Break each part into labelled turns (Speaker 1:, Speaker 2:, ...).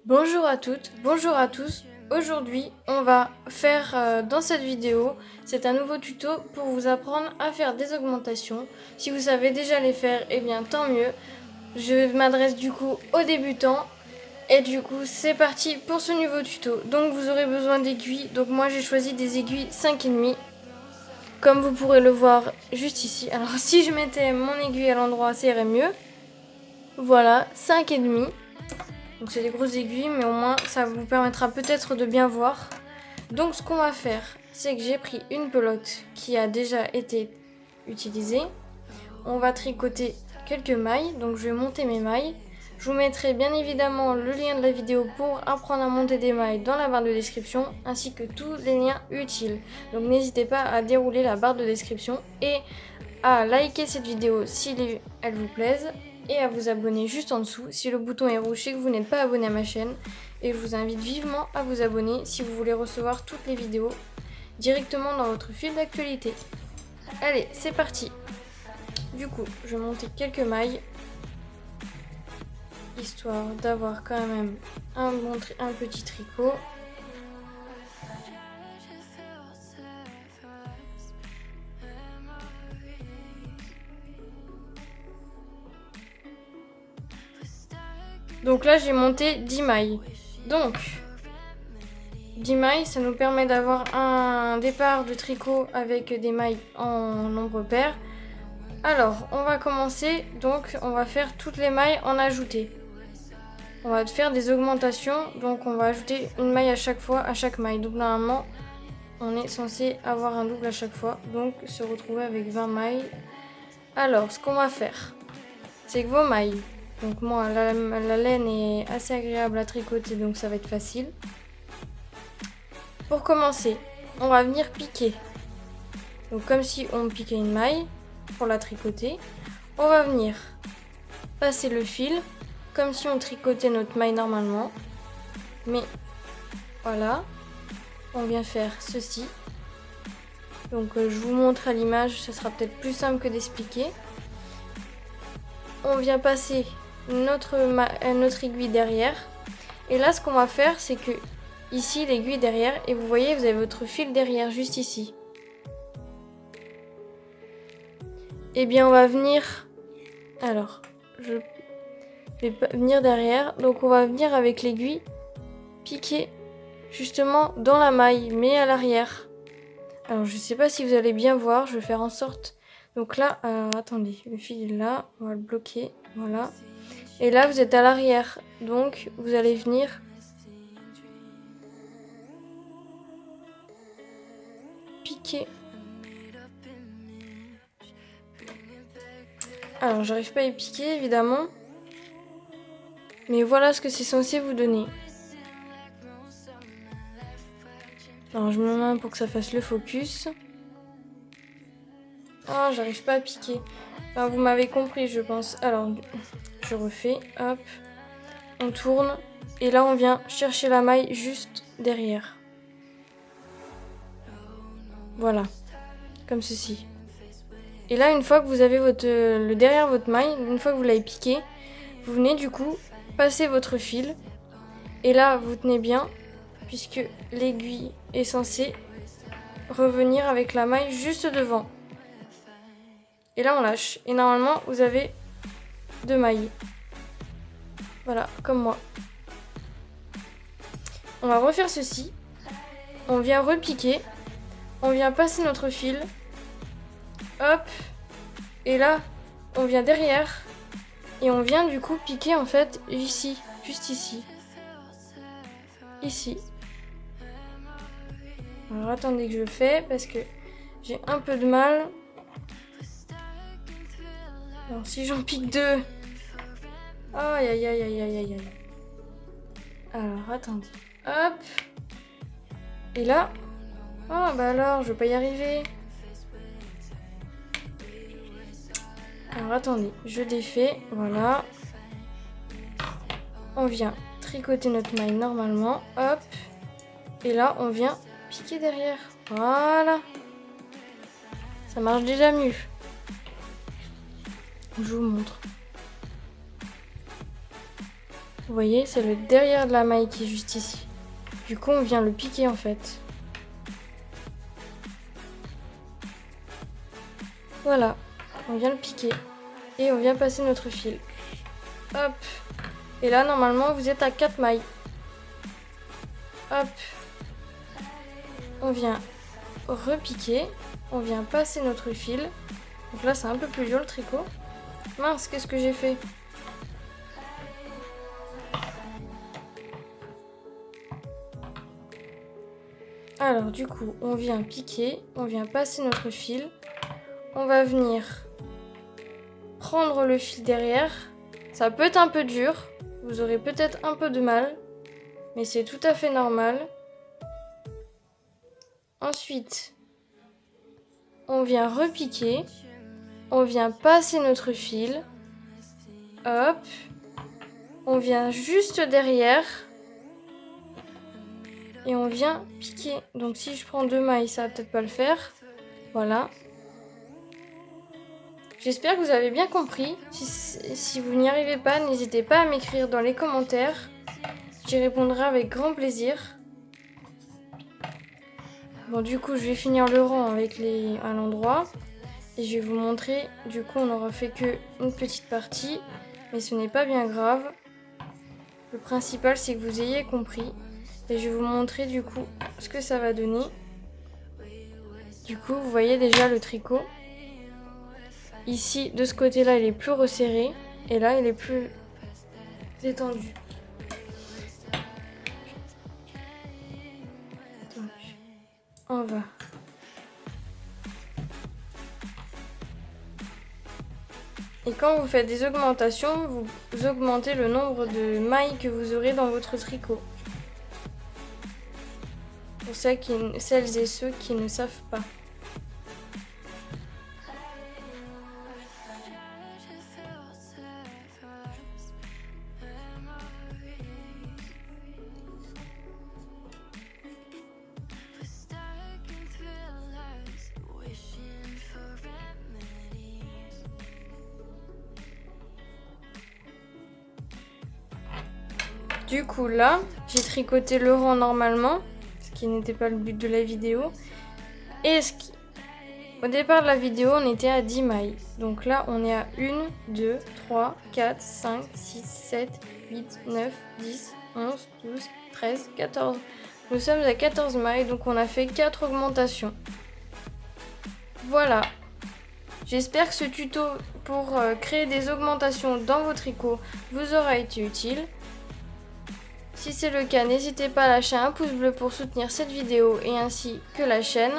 Speaker 1: Bonjour à toutes, bonjour à tous. Aujourd'hui, on va faire dans cette vidéo, c'est un nouveau tuto pour vous apprendre à faire des augmentations. Si vous savez déjà les faire, eh bien tant mieux. Je m'adresse du coup aux débutants et du coup c'est parti pour ce nouveau tuto. Donc vous aurez besoin d'aiguilles, donc moi j'ai choisi des aiguilles 5,5. Comme vous pourrez le voir juste ici. Alors si je mettais mon aiguille à l'endroit, ça irait mieux. Voilà, 5,5. Donc c'est des grosses aiguilles, mais au moins ça vous permettra peut-être de bien voir. Donc ce qu'on va faire, c'est que j'ai pris une pelote qui a déjà été utilisée. On va tricoter quelques mailles, donc je vais monter mes mailles. Je vous mettrai bien évidemment le lien de la vidéo pour apprendre à monter des mailles dans la barre de description, ainsi que tous les liens utiles. Donc n'hésitez pas à dérouler la barre de description et à liker cette vidéo si elle vous plaise. Et à vous abonner juste en dessous si le bouton est rouge et que vous n'êtes pas abonné à ma chaîne. Et je vous invite vivement à vous abonner si vous voulez recevoir toutes les vidéos directement dans votre fil d'actualité. Allez, c'est parti. Du coup, je vais monter quelques mailles, histoire d'avoir quand même un petit tricot. Donc là, j'ai monté 10 mailles. Donc, 10 mailles, ça nous permet d'avoir un départ de tricot avec des mailles en nombre pair. Alors, on va commencer. Donc, on va faire toutes les mailles en ajouté. On va faire des augmentations. Donc, on va ajouter une maille à chaque fois, à chaque maille. Donc, normalement, on est censé avoir un double à chaque fois. Donc, se retrouver avec 20 mailles. Alors, ce qu'on va faire, c'est que vos mailles... Donc moi, la laine est assez agréable à tricoter, donc ça va être facile. Pour commencer, on va venir piquer. Donc comme si on piquait une maille pour la tricoter. On va venir passer le fil comme si on tricotait notre maille normalement. Mais voilà, on vient faire ceci. Donc je vous montre à l'image, ce sera peut-être plus simple que d'expliquer. On vient passer notre aiguille derrière. Et là, ce qu'on va faire, c'est que ici, l'aiguille derrière, et vous voyez, vous avez votre fil derrière, juste ici. Et bien, on va venir... Alors, je vais venir derrière. Donc, on va venir avec l'aiguille piquer justement dans la maille, mais à l'arrière. Alors, je sais pas si vous allez bien voir. Je vais faire en sorte... Donc là, alors, attendez, le fil est là. On va le bloquer, voilà. Et là, vous êtes à l'arrière. Donc, vous allez venir... piquer. Alors, j'arrive pas à y piquer, évidemment. Mais voilà ce que c'est censé vous donner. Alors, je me mets pour que ça fasse le focus. Ah, j'arrive pas à piquer. Enfin, vous m'avez compris, je pense. Alors, je refais. Hop. On tourne. Et là, on vient chercher la maille juste derrière. Voilà. Comme ceci. Et là, une fois que vous avez le derrière votre maille, une fois que vous l'avez piqué, vous venez du coup passer votre fil. Et là, vous tenez bien, puisque l'aiguille est censée revenir avec la maille juste devant. Et là, on lâche. Et normalement, vous avez 2 mailles. Voilà, comme moi. On va refaire ceci. On vient repiquer. On vient passer notre fil. Hop. Et là, on vient derrière. Et on vient du coup piquer en fait ici. Juste ici. Ici. Alors attendez que je le fais parce que j'ai un peu de mal. Alors si j'en pique 2. Aïe aïe aïe aïe aïe aïe aïe. Alors attendez. Hop. Et là. Oh bah alors, je vais pas y arriver. Alors attendez, je défais. Voilà. On vient tricoter notre maille normalement. Hop. Et là, on vient piquer derrière. Voilà. Ça marche déjà mieux. Je vous montre. Vous voyez, c'est le derrière de la maille qui est juste ici. Du coup, on vient le piquer en fait. Voilà, on vient le piquer et on vient passer notre fil. Hop. Et là, normalement, vous êtes à 4 mailles. Hop. On vient repiquer. On vient passer notre fil. Donc là, c'est un peu plus dur le tricot. Mince, qu'est-ce que j'ai fait? Alors, du coup, on vient piquer. On vient passer notre fil. On va venir prendre le fil derrière. Ça peut être un peu dur. Vous aurez peut-être un peu de mal. Mais c'est tout à fait normal. Ensuite, on vient repiquer. On vient passer notre fil. Hop. On vient juste derrière. Et on vient piquer. Donc si je prends 2 mailles, ça va peut-être pas le faire. Voilà. J'espère que vous avez bien compris. Si vous n'y arrivez pas, n'hésitez pas à m'écrire dans les commentaires. J'y répondrai avec grand plaisir. Bon, du coup, je vais finir le rang avec à l'endroit. Et je vais vous montrer. Du coup, on n'aura fait qu'une petite partie. Mais ce n'est pas bien grave. Le principal, c'est que vous ayez compris. Et je vais vous montrer du coup ce que ça va donner. Du coup, vous voyez déjà le tricot. Ici, de ce côté-là, il est plus resserré. Et là, il est plus détendu. Donc, on va. Et quand vous faites des augmentations, vous augmentez le nombre de mailles que vous aurez dans votre tricot. Pour celles et ceux qui ne savent pas. Du coup là, j'ai tricoté le rang normalement, ce qui n'était pas le but de la vidéo. Et au départ de la vidéo, on était à 10 mailles. Donc là, on est à 1, 2, 3, 4, 5, 6, 7, 8, 9, 10, 11, 12, 13, 14. Nous sommes à 14 mailles, donc on a fait 4 augmentations. Voilà. J'espère que ce tuto pour créer des augmentations dans vos tricots vous aura été utile. Si c'est le cas, n'hésitez pas à lâcher un pouce bleu pour soutenir cette vidéo et ainsi que la chaîne.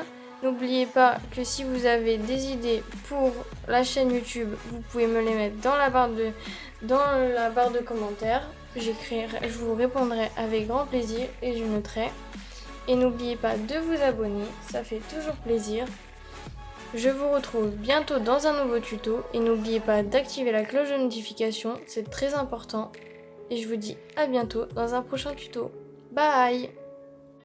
Speaker 1: N'oubliez pas que si vous avez des idées pour la chaîne YouTube, vous pouvez me les mettre dans la barre de commentaires. Je vous répondrai avec grand plaisir et je noterai. Et n'oubliez pas de vous abonner, ça fait toujours plaisir. Je vous retrouve bientôt dans un nouveau tuto et n'oubliez pas d'activer la cloche de notification, c'est très important. Et je vous dis à bientôt dans un prochain tuto. Bye!